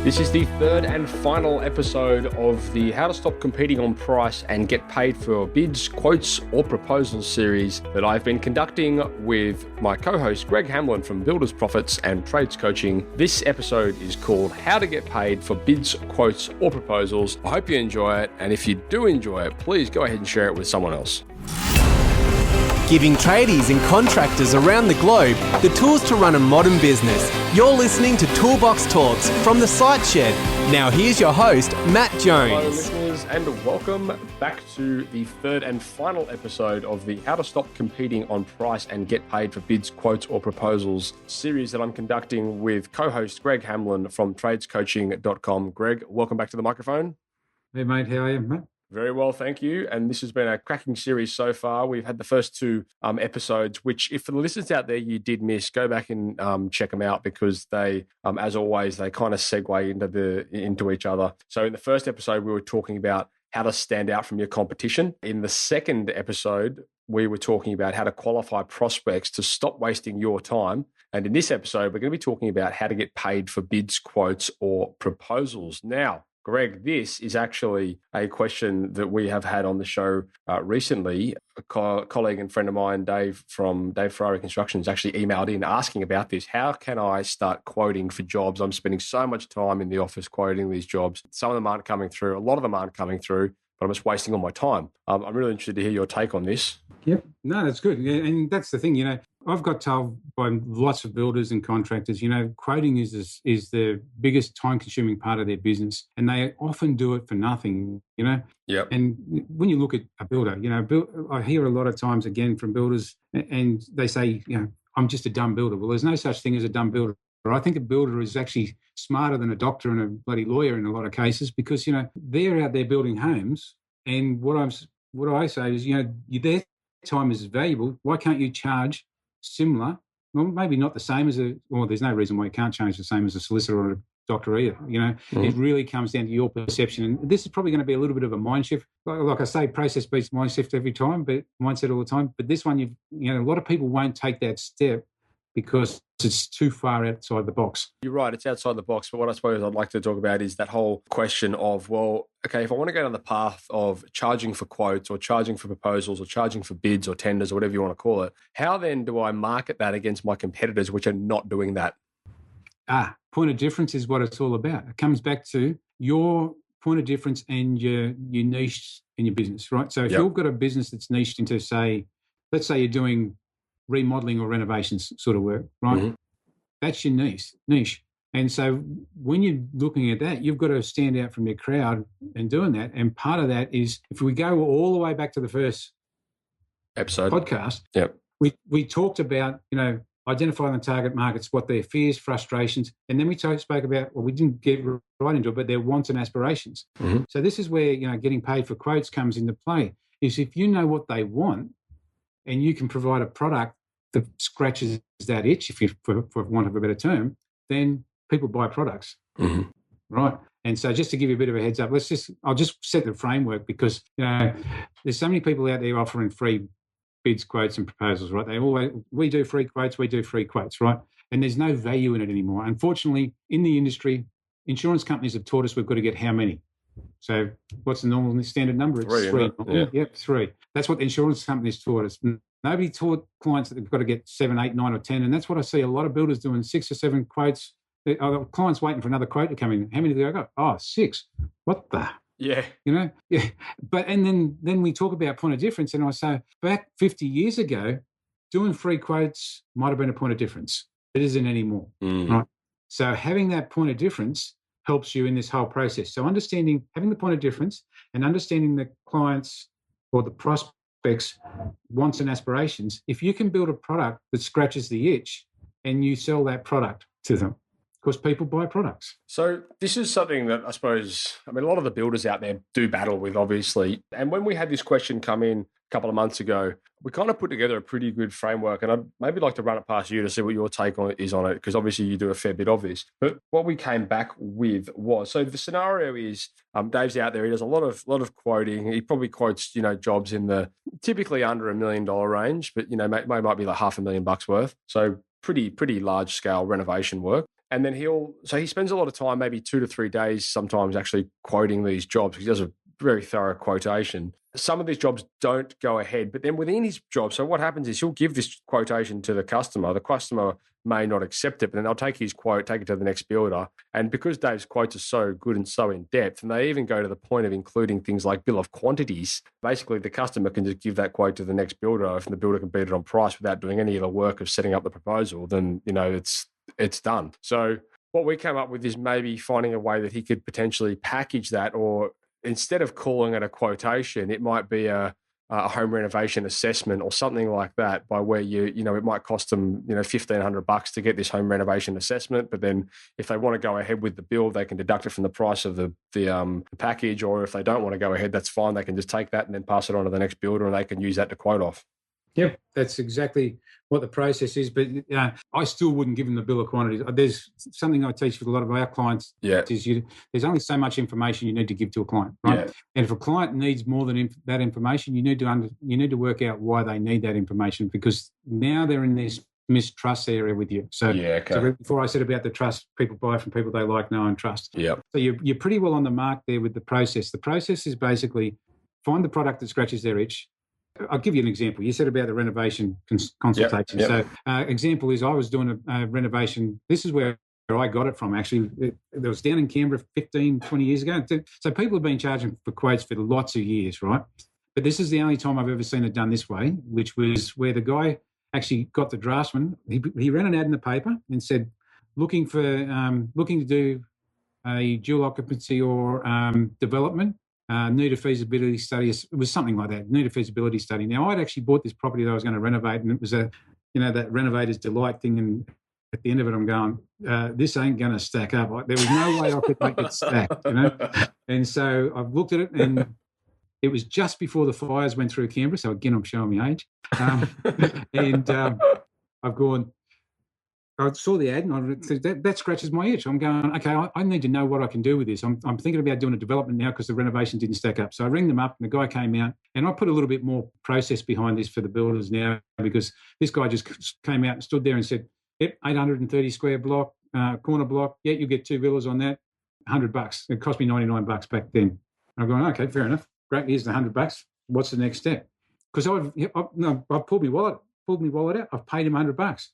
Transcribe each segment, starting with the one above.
This is the third and final episode of the How to Stop Competing on Price and Get Paid for Bids, Quotes or Proposals series that I've been conducting with my co-host Greg Hamlyn from Builders Profits and Trades Coaching. This episode is called How to Get Paid for Bids, Quotes or Proposals. I hope you enjoy it, and if you do enjoy it, please go ahead and share it with someone else. Giving tradies and contractors around the globe the tools to run a modern business. You're listening to Toolbox Talks from the Site Shed. Now here's your host, Matt Jones. Hello listeners, and welcome back to the third and final episode of the How to Stop Competing on Price and Get Paid for Bids, Quotes or Proposals series that I'm conducting with co-host Greg Hamlyn from tradescoaching.com. Greg, welcome back to the microphone. Hey mate, how are you, Matt? Very well, thank you. And this has been a cracking series so far. We've had the first two episodes, which if for the listeners out there you did miss, go back and check them out because they, as always, they kind of segue into each other. So in the first episode, we were talking about how to stand out from your competition. In the second episode, we were talking about how to qualify prospects to stop wasting your time. And in this episode, we're going to be talking about how to get paid for bids, quotes, or proposals. Now, Greg, this is actually a question that we have had on the show recently. A colleague and friend of mine, Dave from Dave Ferrari Constructions, actually emailed in asking about this. How can I start quoting for jobs? I'm spending so much time in the office quoting these jobs. Some of them aren't coming through. A lot of them aren't coming through, but I'm just wasting all my time. I'm really interested to hear your take on this. Yep. No, that's good. Yeah, and that's the thing, I've got told by lots of builders and contractors, quoting is the biggest time-consuming part of their business, and they often do it for nothing, Yep. And when you look at a builder, I hear a lot of times, again, from builders, and they say, I'm just a dumb builder. Well, there's no such thing as a dumb builder. I think a builder is actually smarter than a doctor and a bloody lawyer in a lot of cases because, they're out there building homes, and what I say is, their time is valuable. Why can't you charge similar? Well, maybe not the same as there's no reason why you can't charge the same as a solicitor or a doctor either. It really comes down to your perception. And this is probably going to be a little bit of a mind shift. Like I say, process beats mind shift every time, but mindset all the time. But this one, a lot of people won't take that step because it's too far outside the box. You're right, it's outside the box. But what I suppose I'd like to talk about is that whole question of, well, okay, if I want to go down the path of charging for quotes or charging for proposals or charging for bids or tenders or whatever you want to call it, how then do I market that against my competitors which are not doing that? Point of difference is what it's all about. It comes back to your point of difference and your niche in your business, right? So if you've got a business that's niched into, let's say you're doing remodeling or renovations sort of work, right? Mm-hmm. That's your niche. And so when you're looking at that, you've got to stand out from your crowd and doing that. And part of that is, if we go all the way back to the first episode podcast, we talked about, identifying the target markets, what their fears, frustrations, and then we spoke about, we didn't get right into it, but their wants and aspirations. Mm-hmm. So this is where, getting paid for quotes comes into play, is if you know what they want and you can provide a product that scratches that itch, for want of a better term, then people buy products, right? And so just to give you a bit of a heads up, I'll just set the framework because, there's so many people out there offering free bids, quotes and proposals, right? We do free quotes, right? And there's no value in it anymore. Unfortunately, in the industry, insurance companies have taught us we've got to get how many? So what's the normal standard number? It's three. Yep, 3. That's what the insurance companies taught us. Nobody taught clients that they've got to get 7, 8, 9 or 10. And that's what I see a lot of builders doing, 6 or 7 quotes. Clients waiting for another quote to come in. How many do I got? Oh, 6. What the? Yeah. Yeah. But, and then we talk about point of difference. And I say back 50 years ago, doing free quotes might have been a point of difference. It isn't anymore. Right? So having that point of difference helps you in this whole process. So having the point of difference and understanding the clients or the prospects' wants and aspirations, if you can build a product that scratches the itch and you sell that product to them, because people buy products. So this is something that I suppose, a lot of the builders out there do battle with, obviously. And when we had this question come in a couple of months ago, we kind of put together a pretty good framework. And I'd maybe like to run it past you to see what your take is on it, because obviously you do a fair bit of this. But what we came back with was, so the scenario is, Dave's out there, he does a lot of quoting. He probably quotes, jobs in the typically under $1 million range, but, might be like $500,000 worth. So pretty large scale renovation work. And then he spends a lot of time, maybe 2 to 3 days sometimes, actually quoting these jobs. He does a very thorough quotation. Some of these jobs don't go ahead, but then within his job, so what happens is he'll give this quotation to the customer. The customer may not accept it, but then they'll take his quote, take it to the next builder. And because Dave's quotes are so good and so in depth, and they even go to the point of including things like bill of quantities, basically the customer can just give that quote to the next builder. If the builder can beat it on price without doing any of the work of setting up the proposal, then, it's done. So what we came up with is maybe finding a way that he could potentially package that, or instead of calling it a quotation, it might be a home renovation assessment or something like that, by where it might cost them, $1,500 to get this home renovation assessment. But then if they want to go ahead with the build, they can deduct it from the price of the package. Or if they don't want to go ahead, that's fine. They can just take that and then pass it on to the next builder, and they can use that to quote off. Yep, that's exactly what the process is. But I still wouldn't give them the bill of quantities. There's something I teach with a lot of our clients. Is there's only so much information you need to give to a client, right? Yeah. And if a client needs more than that information, you need to work out why they need that information, because now they're in this mistrust area with you. So, so before I said about the trust, people buy from people they like, know, and trust. Yeah. So you're pretty well on the mark there with the process. The process is basically find the product that scratches their itch. I'll give you an example. You said about the renovation consultation. Yep. So example is I was doing a renovation. This is where I got it from, actually. It was down in Canberra 15, 20 years ago. So people have been charging for quotes for lots of years, right? But this is the only time I've ever seen it done this way, which was where the guy actually got the draftsman. He ran an ad in the paper and said, looking to do a dual occupancy or development. Need a feasibility study. It was something like that. Need a feasibility study. Now, I'd actually bought this property that I was going to renovate, and it was that renovator's delight thing. And at the end of it, I'm going, this ain't going to stack up. There was no way I could make it stack, And so I've looked at it, and it was just before the fires went through Canberra. So again, I'm showing my age. I've gone. I saw the ad and I said, that scratches my itch. I'm going, okay, I need to know what I can do with this. I'm thinking about doing a development now because the renovation didn't stack up. So I rang them up and the guy came out, and I put a little bit more process behind this for the builders now, because this guy just came out and stood there and said, yep, 830 square block, corner block. Yeah, you get 2 villas on that, $100. It cost me $99 back then. I'm going, okay, fair enough. Great, here's the $100. What's the next step? Because I've pulled my wallet out. I've paid him $100.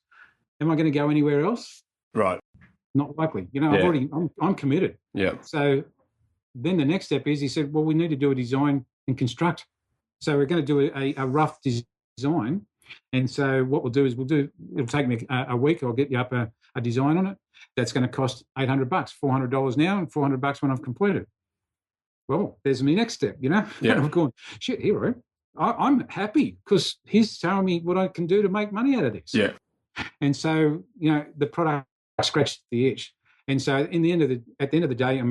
Am I going to go anywhere else? Right. Not likely. I'm committed. Yeah. So then the next step is he said, well, we need to do a design and construct. So we're going to do a rough design. And so what we'll do is it'll take me a week. I'll get you up a design on it. That's going to cost $800, $400 now and $400 when I've completed. Well, there's my next step, Yeah. And I'm going, shit, hero. I'm happy because he's telling me what I can do to make money out of this. Yeah. And so, the product scratched the itch. And so at the end of the day,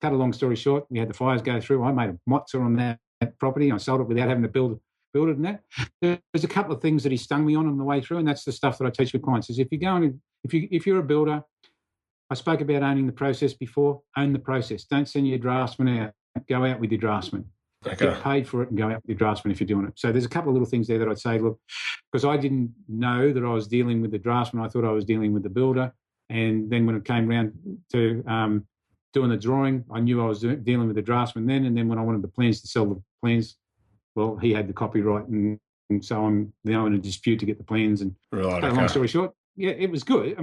cut a long story short, we had the fires go through. I made a mozza on that property. I sold it without having to build it and that. There's a couple of things that he stung me on the way through, and that's the stuff that I teach with clients is if you're a builder, I spoke about owning the process before, own the process. Don't send your draftsman out. Go out with your draftsman. Okay. Get paid for it and go out with your draftsman if you're doing it. So there's a couple of little things there that I'd say, look, because I didn't know that I was dealing with the draftsman. I thought I was dealing with the builder. And then when it came around to doing the drawing, I knew I was dealing with the draftsman then. And then when I wanted the plans to sell the plans, well, he had the copyright. And so I'm now in a dispute to get the plans. And long story short, yeah, it was good.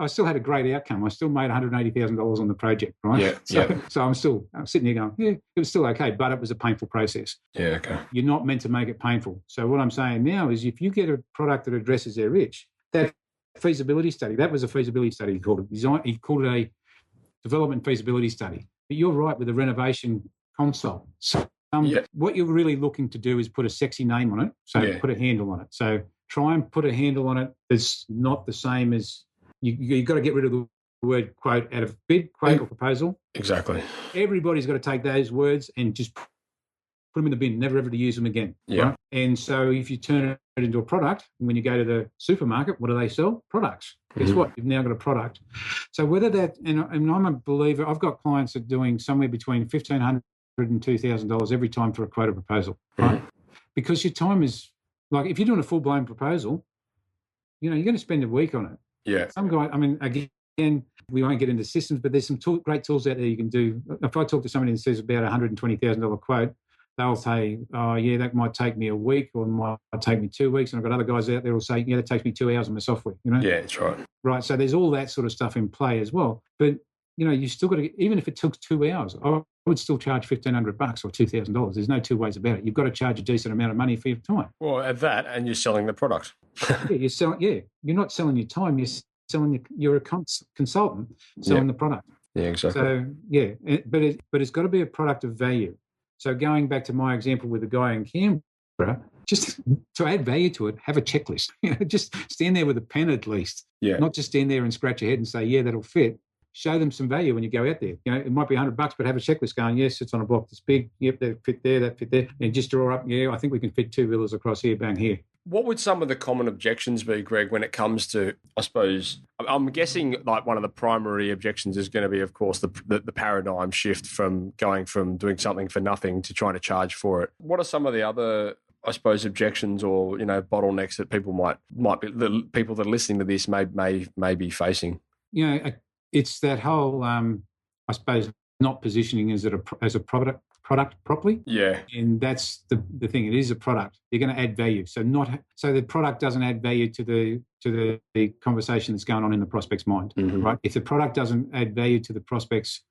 I still had a great outcome. I still made $180,000 on the project, right? Yeah. So I'm sitting here going, yeah, it was still okay, but it was a painful process. Yeah, okay. You're not meant to make it painful. So what I'm saying now is if you get a product that addresses their itch, that feasibility study, that was a feasibility study he called it. He called it a development feasibility study. But you're right with the renovation console. So what you're really looking to do is put a sexy name on it. So put a handle on it. So try and put a handle on it that's not the same as... You've got to get rid of the word quote out of bid, quote, or proposal. Exactly. Everybody's got to take those words and just put them in the bin, never ever to use them again. Yeah. Right? And so if you turn it into a product, when you go to the supermarket, what do they sell? Products. Guess what? You've now got a product. So whether that, and I'm a believer, I've got clients that are doing somewhere between $1,500 and $2,000 every time for a quote or proposal, right? Because your time is, like if you're doing a full-blown proposal, you're going to spend a week on it. Yeah. Some guy, again, we won't get into systems, but there's some great tools out there you can do. If I talk to somebody that says about $120,000 quote, they'll say, oh, yeah, that might take me a week or might take me 2 weeks. And I've got other guys out there who will say, yeah, that takes me 2 hours on my software, you know? Yeah, that's right. Right, so there's all that sort of stuff in play as well. But, you know, you still got to, even if it took 2 hours, I would still charge $1,500 or $2,000. There's no two ways about it. You've got to charge a decent amount of money for your time. Well, at that, and you're selling the product. You're not selling your time. You're a consultant selling the product. Yeah, exactly. So, yeah, but it's got to be a product of value. So going back to my example with the guy in Canberra, just to add value to it, have a checklist. You know, just stand there with a pen at least. Yeah. Not just stand there and scratch your head and say, yeah, that'll fit. Show them some value when you go out there. You know, it might be $100, but have a checklist going, yes, it's on a block this big. Yep, that fit there. And just draw up, yeah, I think we can fit 2 villas across here, bang, here. What would some of the common objections be, Greg, when it comes to, I suppose, I'm guessing like one of the primary objections is going to be, of course, the paradigm shift from going from doing something for nothing to trying to charge for it. What are some of the other, I suppose, objections or, you know, bottlenecks that people might be, the people that are listening to this may be facing? You know, it's that whole, I suppose, not positioning as a product properly. Yeah. And that's the thing. It is a product. You're going to add value. So the product doesn't add value to the conversation that's going on in the prospect's mind, right? If the product doesn't add value to the prospect's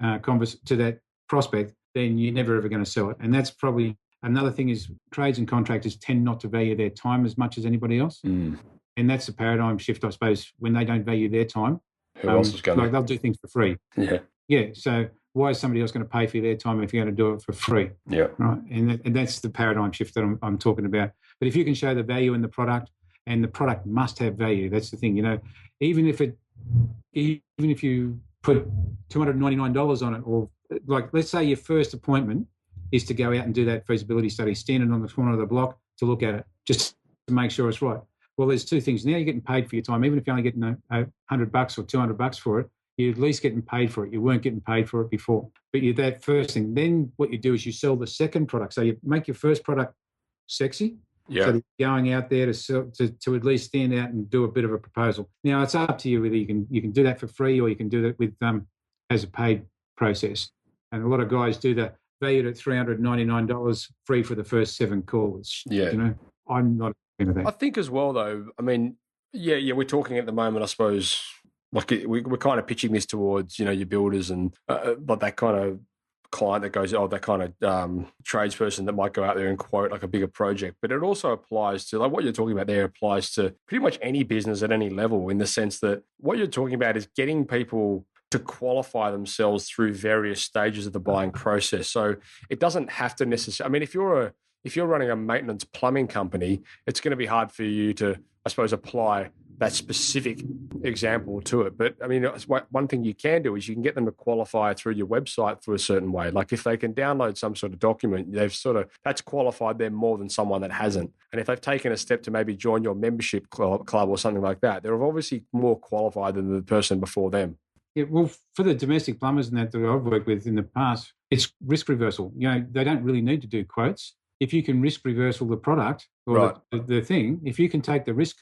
to that prospect, then you're never ever going to sell it. And that's probably another thing is trades and contractors tend not to value their time as much as anybody else. And that's the paradigm shift, I suppose, when they don't value their time. Who else is going to? Like they'll do things for free. Yeah. Yeah. So why is somebody else going to pay for their time if you're going to do it for free? Yeah. Right. And that's the paradigm shift that I'm talking about. But if you can show the value in the product, and the product must have value, that's the thing. You know, even if you put $299 on it, or like let's say your first appointment is to go out and do that feasibility study, standing on the corner of the block to look at it, just to make sure it's right. Well, there's two things. Now you're getting paid for your time, even if you're only getting $100 or $200 for it. You're at least getting paid for it. You weren't getting paid for it before. But you're that first thing. Then what you do is you sell the second product. So you make your first product sexy. Yeah. So you're going out there to at least stand out and do a bit of a proposal. Now it's up to you whether you can do that for free or you can do that with as a paid process. And a lot of guys do that valued at $399 free for the first 7 calls. Yeah. You know, I'm not a fan of that. I think as well though, I mean, yeah, we're talking at the moment, I suppose, like we're kind of pitching this towards, you know, your builders and but that kind of client that goes, that kind of tradesperson that might go out there and quote like a bigger project. But it also applies to, like what you're talking about there applies to pretty much any business at any level, in the sense that what you're talking about is getting people to qualify themselves through various stages of the buying process. So it doesn't have to necessarily, I mean, if you're running a maintenance plumbing company, it's going to be hard for you to, I suppose, apply that specific example to it. But I mean, one thing you can do is you can get them to qualify through your website for a certain way. Like if they can download some sort of document, that's qualified them more than someone that hasn't. And if they've taken a step to maybe join your membership club or something like that, they're obviously more qualified than the person before them. Yeah, well, for the domestic plumbers and that I've worked with in the past, it's risk reversal. You know, they don't really need to do quotes. If you can risk reversal the product or the thing, if you can take the risk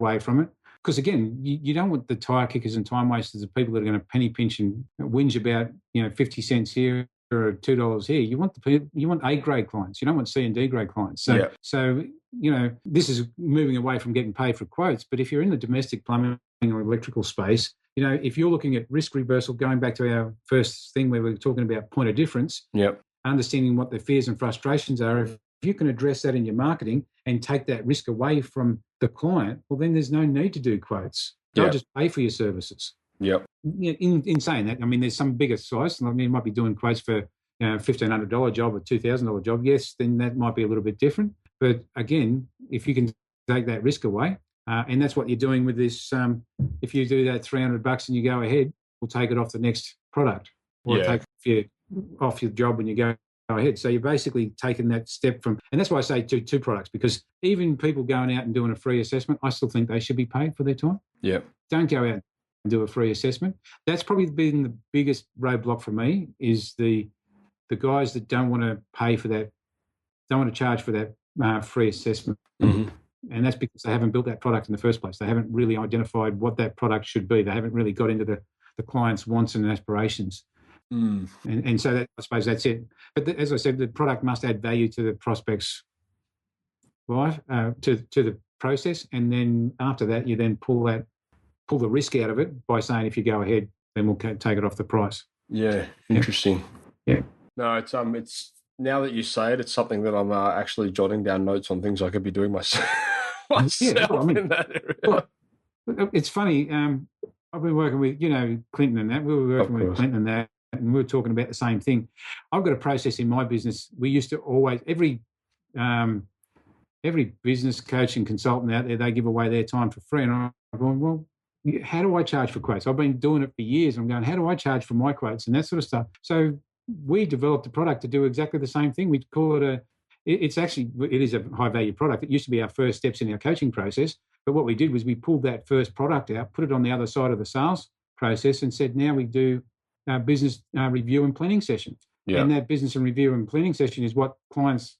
away from it, because again, you don't want the tire kickers and time wasters, the people that are going to penny pinch and whinge about, 50 cents here or $2 here. You want A grade clients. You don't want C and D grade clients. So this is moving away from getting paid for quotes. But if you're in the domestic plumbing or electrical space, if you're looking at risk reversal, going back to our first thing where we were talking about point of difference, understanding what their fears and frustrations are, if you can address that in your marketing and take that risk away from the client, well, then there's no need to do quotes. They'll just pay for your services. Yep. In saying that, I mean, there's some bigger size. I mean, you might be doing quotes for $1,500 job or $2,000 job. Yes, then that might be a little bit different. But again, if you can take that risk away, and that's what you're doing with this. If you do that $300 and you go ahead, we'll take it off the next product, or take it off your job when you go ahead. So you're basically taking that step from, and that's why I say two products, because even people going out and doing a free assessment, I still think they should be paid for their time. Yeah. Don't go out and do a free assessment. That's probably been the biggest roadblock for me, is the guys that don't want to pay for that, don't want to charge for that free assessment. Mm-hmm. And that's because they haven't built that product in the first place. They haven't really identified what that product should be. They haven't really got into the client's wants and aspirations. And so that, I suppose that's it. But as I said, the product must add value to the prospect's life, to the process, and then after that, you then pull the risk out of it by saying, if you go ahead, then we'll take it off the price. Yeah, interesting. Yeah. No, it's now that you say it, it's something that I'm actually jotting down notes on things I could be doing myself in that area. Well, it's funny. I've been working with, Clinton and that. We were working with Clinton and that, and we were talking about the same thing. I've got a process in my business. We used to always, every business coach and consultant out there, they give away their time for free. And I'm going, well, how do I charge for quotes? I've been doing it for years. I'm going, how do I charge for my quotes and that sort of stuff? So we developed a product to do exactly the same thing. We call it it is a high value product. It used to be our first steps in our coaching process. But what we did was we pulled that first product out, put it on the other side of the sales process, and said, now we do business review and planning session. Yeah. And that business and review and planning session is what clients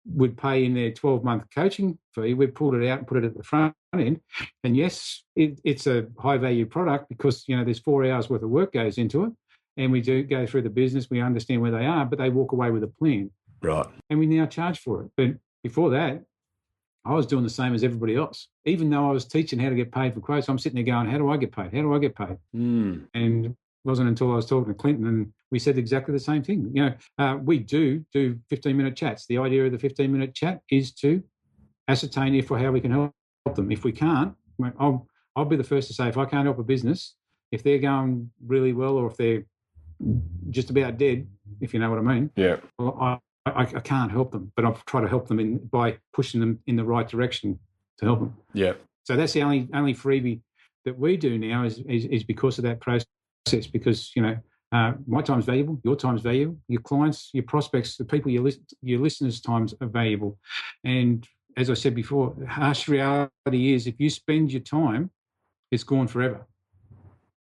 would pay in their 12-month coaching fee. We pulled it out and put it at the front end. And yes, it's a high-value product because, there's 4 hours worth of work goes into it. And we do go through the business. We understand where they are, but they walk away with a plan. Right. And we now charge for it. But before that, I was doing the same as everybody else. Even though I was teaching how to get paid for quotes, I'm sitting there going, how do I get paid? How do I get paid? And it wasn't until I was talking to Clinton and we said exactly the same thing. We do 15-minute chats. The idea of the 15-minute chat is to ascertain if or how we can help them. If we can't, I'll be the first to say, if I can't help a business, if they're going really well or if they're just about dead, if you know what I mean, well, I can't help them, but I'll try to help them by pushing them in the right direction to help them. Yeah. So that's the only freebie that we do now is because of that process. Because my time's valuable, your time's valuable, your clients, your prospects, the people your listeners' times are valuable. And as I said before, the harsh reality is if you spend your time, it's gone forever.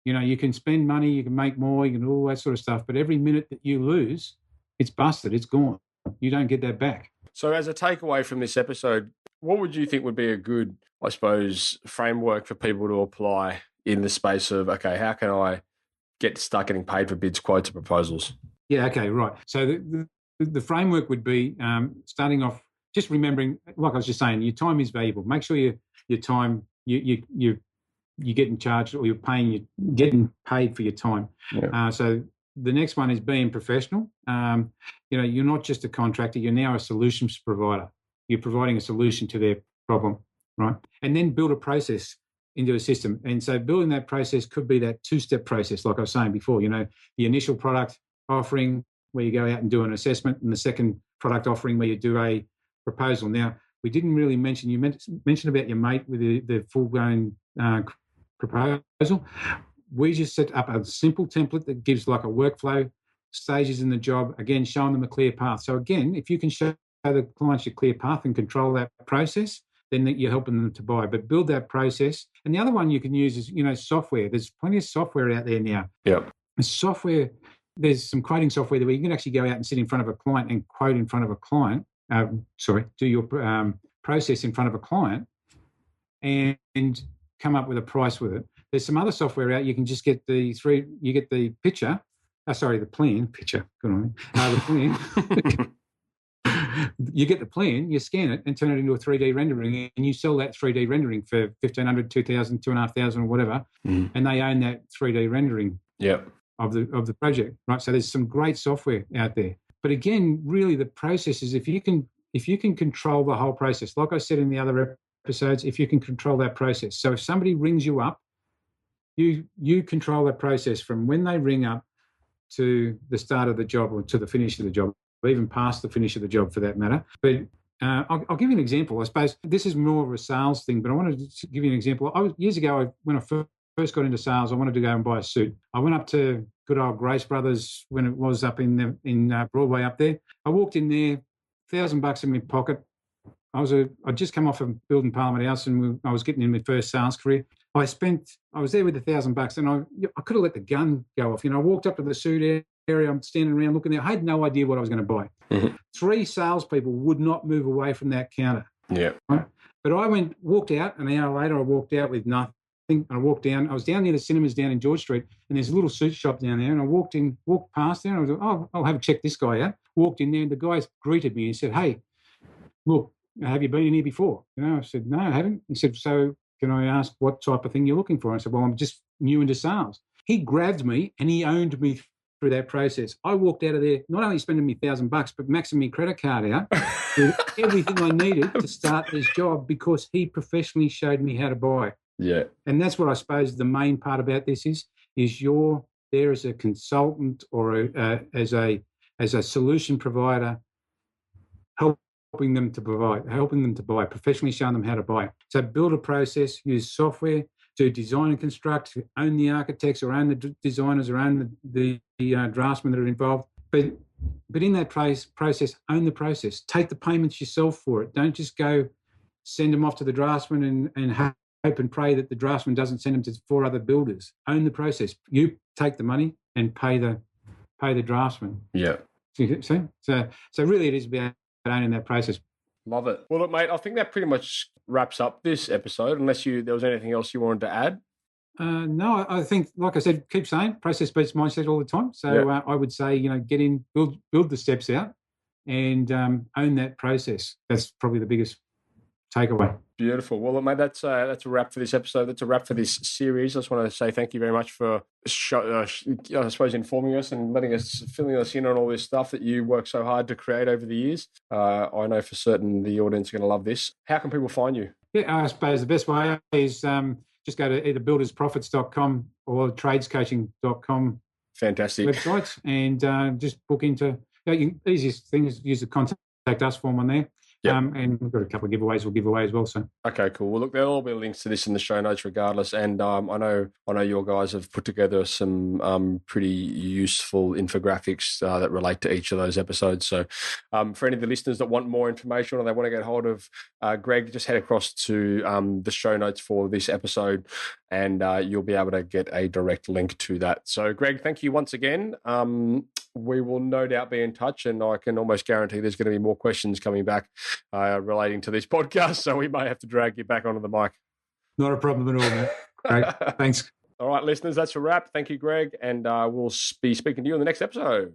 You can spend money, you can make more, you can do all that sort of stuff, but every minute that you lose, it's busted, it's gone. You don't get that back. So as a takeaway from this episode, what would you think would be a good, I suppose, framework for people to apply in the space of, okay, how can I start getting paid for bids, quotes, and proposals? Yeah, okay, right. So the framework would be starting off, just remembering, like I was just saying, your time is valuable. Make sure your time, you're getting charged or you're getting paid for your time. Yeah. So the next one is being professional. You're not just a contractor, you're now a solutions provider. You're providing a solution to their problem, right? And then build a process into a system. And so building that process could be that two-step process, like I was saying before, the initial product offering where you go out and do an assessment, and the second product offering where you do a proposal. Now, we didn't really mention, you mentioned about your mate with the full-blown proposal. We just set up a simple template that gives like a workflow, stages in the job, again, showing them a clear path. So again, if you can show the clients your clear path and control that process, then you're helping them to buy. But build that process. And the other one you can use is, software. There's plenty of software out there now. Yeah. There's some quoting software where you can actually go out and sit in front of a client and quote in front of a client. Do your process in front of a client and come up with a price with it. There's some other software out. You can just get the picture. The plan. Picture. Good on me. The plan. You get the plan, you scan it and turn it into a 3D rendering, and you sell that 3D rendering for $1,500, $2,000, $2,500 or whatever, and they own that 3D rendering of the project, right? So there's some great software out there. But again, really the process is if you can control the whole process, like I said in the other episodes, if you can control that process. So if somebody rings you up, you control that process from when they ring up to the start of the job or to the finish of the job, or even past the finish of the job for that matter. But I'll give you an example. I suppose this is more of a sales thing, but I wanted to give you an example. Years ago, when I first got into sales, I wanted to go and buy a suit. I went up to good old Grace Brothers when it was up in Broadway up there. I walked in there, $1,000 in my pocket. I'd just come off of building Parliament House and I was getting in my first sales career. I was there with $1,000 and I could have let the gun go off. I walked up to the suit area, I'm standing around looking there. I had no idea what I was going to buy. Mm-hmm. 3 salespeople would not move away from that counter. Yeah. Right? But I walked out, an hour later, I walked out with nothing. think I walked down. I was down near the cinemas down in George Street, and there's a little suit shop down there. And I walked past there, and I was like, oh, I'll have a check this guy out. Walked in there, and the guy greeted me and said, "Hey, look, have you been in here before?" I said, "No, I haven't." He said, "So can I ask what type of thing you're looking for?" I said, "Well, I'm just new into sales." He grabbed me and he owned me through that process. I walked out of there not only spending me $1,000, but maxing my credit card out with everything I needed to start this job because he professionally showed me how to buy. Yeah. And that's what I suppose the main part about this is you're there as a consultant or as a solution provider, helping them to buy, professionally showing them how to buy. So build a process, use software to design and construct, own the architects or own the designers or own the draftsmen that are involved. But in that process, own the process. Take the payments yourself for it. Don't just go send them off to the draftsman and hope and pray that the draftsman doesn't send them to 4 other builders. Own the process. You take the money and pay the draftsman. Yeah. See? So really it is about owning that process. Love it. Well, look, mate, I think that pretty much wraps up this episode, unless there was anything else you wanted to add. No, I think, like I said, keep saying process beats mindset all the time. So I would say, get in, build the steps out and own that process. That's probably the biggest takeaway. Beautiful. Well, look, mate, that's a wrap for this episode. That's a wrap for this series. I just want to say thank you very much for, I suppose, informing us and filling us in on all this stuff that you work so hard to create over the years. I know for certain the audience are going to love this. How can people find you? Yeah, I suppose the best way is just go to either buildersprofits.com or tradescoaching.com. Fantastic websites and just book into. Easiest thing is use the contact us form on there. Yep. And we've got a couple of giveaways we'll give away as well. So okay, cool. Well, look, there'll all be links to this in the show notes regardless. And I know your guys have put together some pretty useful infographics that relate to each of those episodes. So for any of the listeners that want more information or they want to get hold of Greg, just head across to the show notes for this episode and you'll be able to get a direct link to that. So Greg, thank you once again. We will no doubt be in touch, and I can almost guarantee there's going to be more questions coming back relating to this podcast, so we may have to drag you back onto the mic. Not a problem at all, man. Great. Thanks. All right, listeners, that's a wrap. Thank you, Greg, and we'll be speaking to you in the next episode.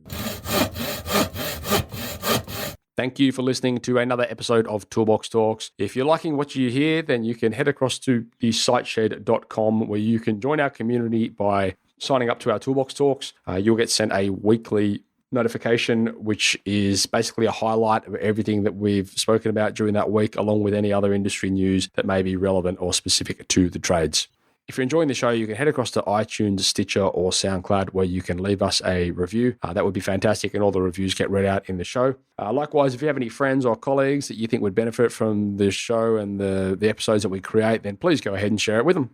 Thank you for listening to another episode of Toolbox Talks. If you're liking what you hear, then you can head across to the siteshed.com where you can join our community by signing up to our Toolbox Talks. You'll get sent a weekly notification, which is basically a highlight of everything that we've spoken about during that week, along with any other industry news that may be relevant or specific to the trades. If you're enjoying the show, you can head across to iTunes, Stitcher, or SoundCloud, where you can leave us a review. That would be fantastic, and all the reviews get read out in the show. Likewise, if you have any friends or colleagues that you think would benefit from the show and the episodes that we create, then please go ahead and share it with them.